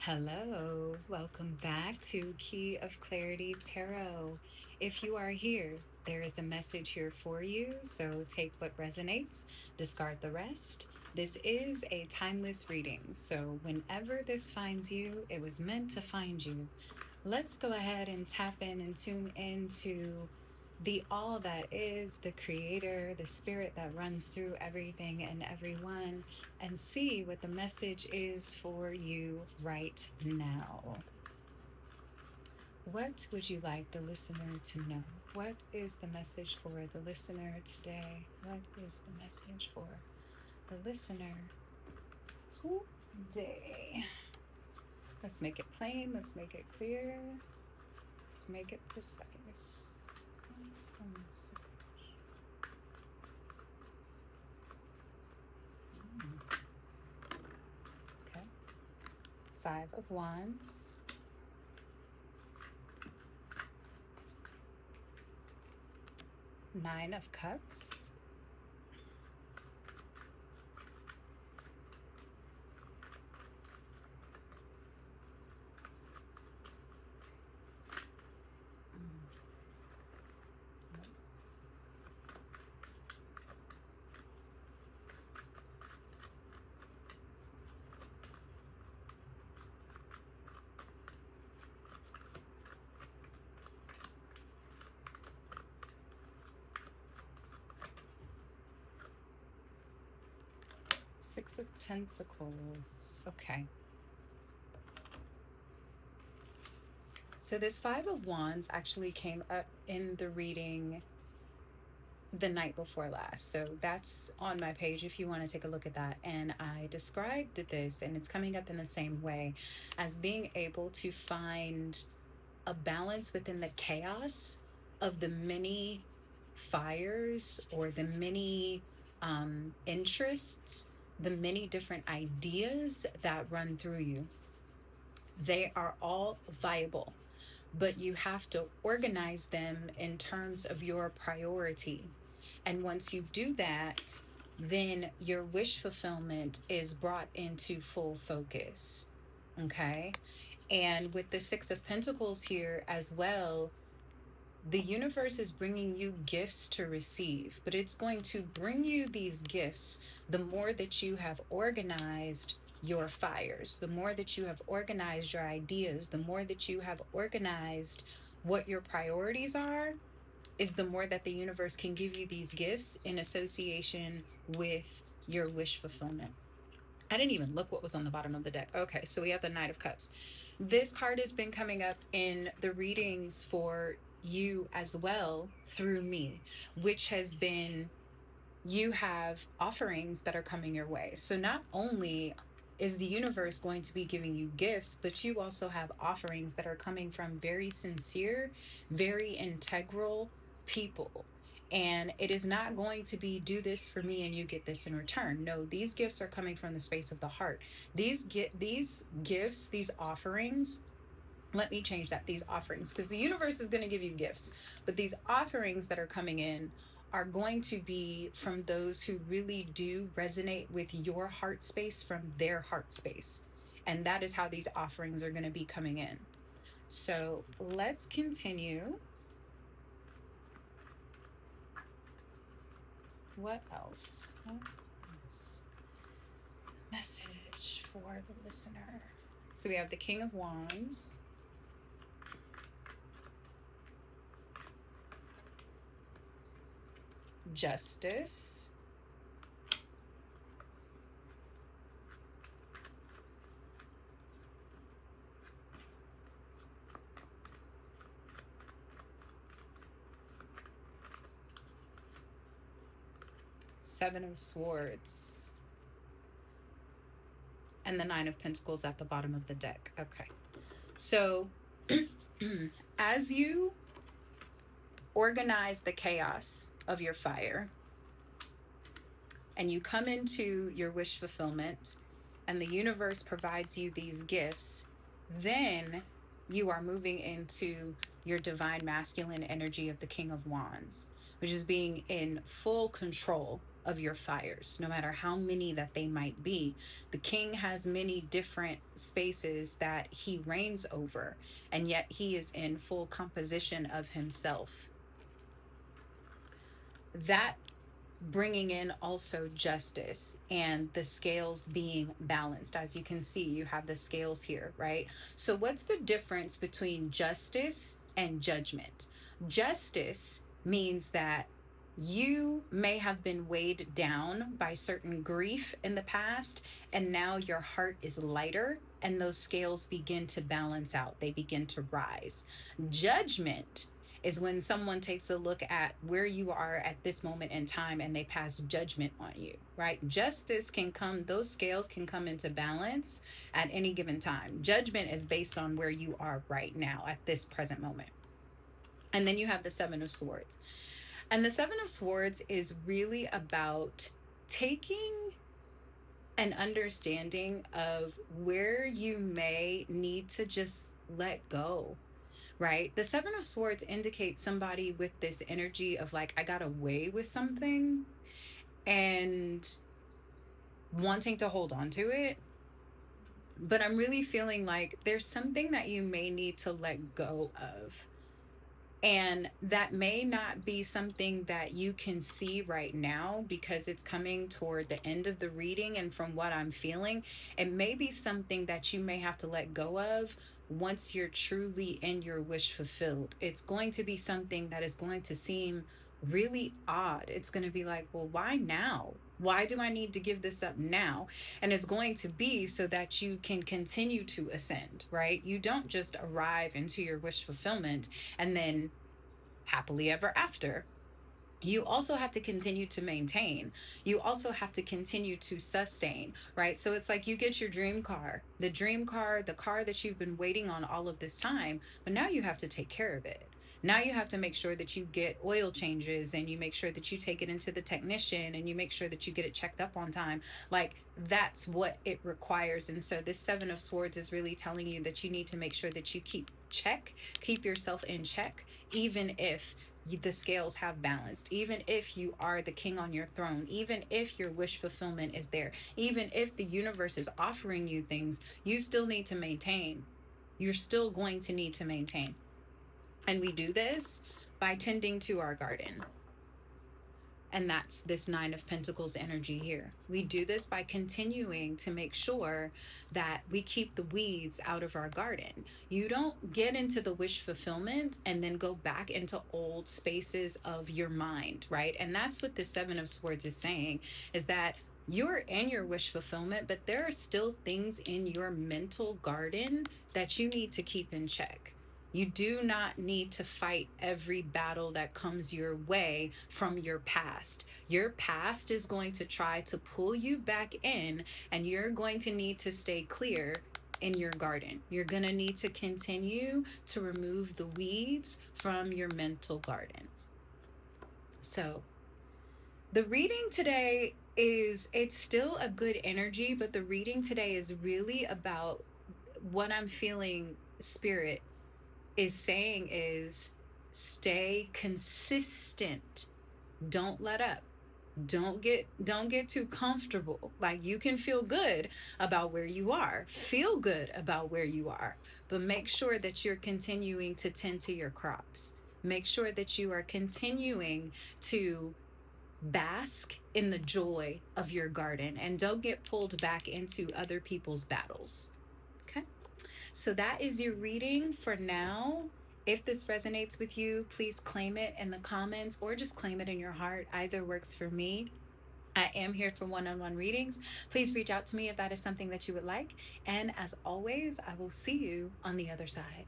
Hello, welcome back to Key of Clarity Tarot. If you are here, there is a message here for you, so take what resonates, discard the rest. This is a timeless reading, so whenever this finds you, it was meant to find you. Let's go ahead and tap in and tune into the all that is, the creator, the spirit that runs through everything and everyone, and see what the message is for you right now. What would you like the listener to know? What is the message for the listener today? What is the message for the listener today? Let's make it plain. Let's make it clear. Let's make it precise. Okay. Five of Wands. Nine of Cups. Six of Pentacles. Okay. So this Five of Wands actually came up in the reading the night before last. So that's on my page if you want to take a look at that. And I described this, and it's coming up in the same way, as being able to find a balance within the chaos of the many fires or the many interests, the many different ideas that run through you. They are all viable, but you have to organize them in terms of your priority. And once you do that, then your wish fulfillment is brought into full focus. Okay. And with the Six of Pentacles here as well, the universe is bringing you gifts to receive, but it's going to bring you these gifts the more that you have organized your fires, the more that you have organized your ideas, the more that you have organized what your priorities are, is the more that the universe can give you these gifts in association with your wish fulfillment. I didn't even look what was on the bottom of the deck. Okay, so we have the Knight of Cups. This card has been coming up in the readings for you as well through me, which has been, you have offerings that are coming your way. So not only is the universe going to be giving you gifts, but you also have offerings that are coming from very sincere, very integral people. And it is not going to be do this for me and you get this in return. No, these gifts are coming from the space of the heart. These gifts, these offerings, let me change that, these offerings, because the universe is going to give you gifts, but these offerings that are coming in are going to be from those who really do resonate with your heart space, from their heart space. And that is how these offerings are going to be coming in. So let's continue. What else? Message for the listener. So we have the King of Wands. Justice. Seven of Swords. And the Nine of Pentacles at the bottom of the deck. Okay. So as you organize the chaos of your fire and you come into your wish fulfillment and the universe provides you these gifts, then you are moving into your divine masculine energy of the King of Wands, which is being in full control of your fires, no matter how many that they might be. The king has many different spaces that he reigns over, and yet he is in full composition of himself. That bringing in also justice and the scales being balanced. As you can see, you have the scales here, right? So, what's the difference between justice and judgment? Justice means that you may have been weighed down by certain grief in the past, and now your heart is lighter, and those scales begin to balance out, they begin to rise. Judgment is when someone takes a look at where you are at this moment in time and they pass judgment on you, right? Justice can come, those scales can come into balance at any given time. Judgment is based on where you are right now at this present moment. And then you have the Seven of Swords. And the Seven of Swords is really about taking an understanding of where you may need to just let go, right? The Seven of Swords indicates somebody with this energy of like, I got away with something and wanting to hold on to it. But I'm really feeling like there's something that you may need to let go of. And that may not be something that you can see right now because it's coming toward the end of the reading. And from what I'm feeling, it may be something that you may have to let go of once you're truly in your wish fulfilled. It's going to be something that is going to seem really odd. It's going to be like, well, why now? Why do I need to give this up now? And it's going to be so that you can continue to ascend, right? You don't just arrive into your wish fulfillment and then happily ever after. You also have to continue to maintain. You also have to continue to sustain, right? So it's like you get your dream car, the car that you've been waiting on all of this time, but now you have to take care of it. Now you have to make sure that you get oil changes and you make sure that you take it into the technician and you make sure that you get it checked up on time. Like that's what it requires. And so this Seven of Swords is really telling you that you need to make sure that you keep yourself in check, even if the scales have balanced, even if you are the king on your throne, even if your wish fulfillment is there, even if the universe is offering you things, you still need to maintain. You're still going to need to maintain. And we do this by tending to our garden. And that's this Nine of Pentacles energy here. We do this by continuing to make sure that we keep the weeds out of our garden. You don't get into the wish fulfillment and then go back into old spaces of your mind, right? And that's what the Seven of Swords is saying, is that you're in your wish fulfillment, but there are still things in your mental garden that you need to keep in check. You do not need to fight every battle that comes your way from your past. Your past is going to try to pull you back in, and you're going to need to stay clear in your garden. You're going to need to continue to remove the weeds from your mental garden. So, the reading today it's still a good energy, but the reading today is really about what I'm feeling Spirit is saying is stay consistent. Don't let up. Don't get too comfortable. Like, you can feel good about where you are. Feel good about where you are. But make sure that you're continuing to tend to your crops. Make sure that you are continuing to bask in the joy of your garden and don't get pulled back into other people's battles. Okay? So that is your reading for now. If this resonates with you, please claim it in the comments or just claim it in your heart. Either works for me. I am here for one-on-one readings. Please reach out to me if that is something that you would like. And as always, I will see you on the other side.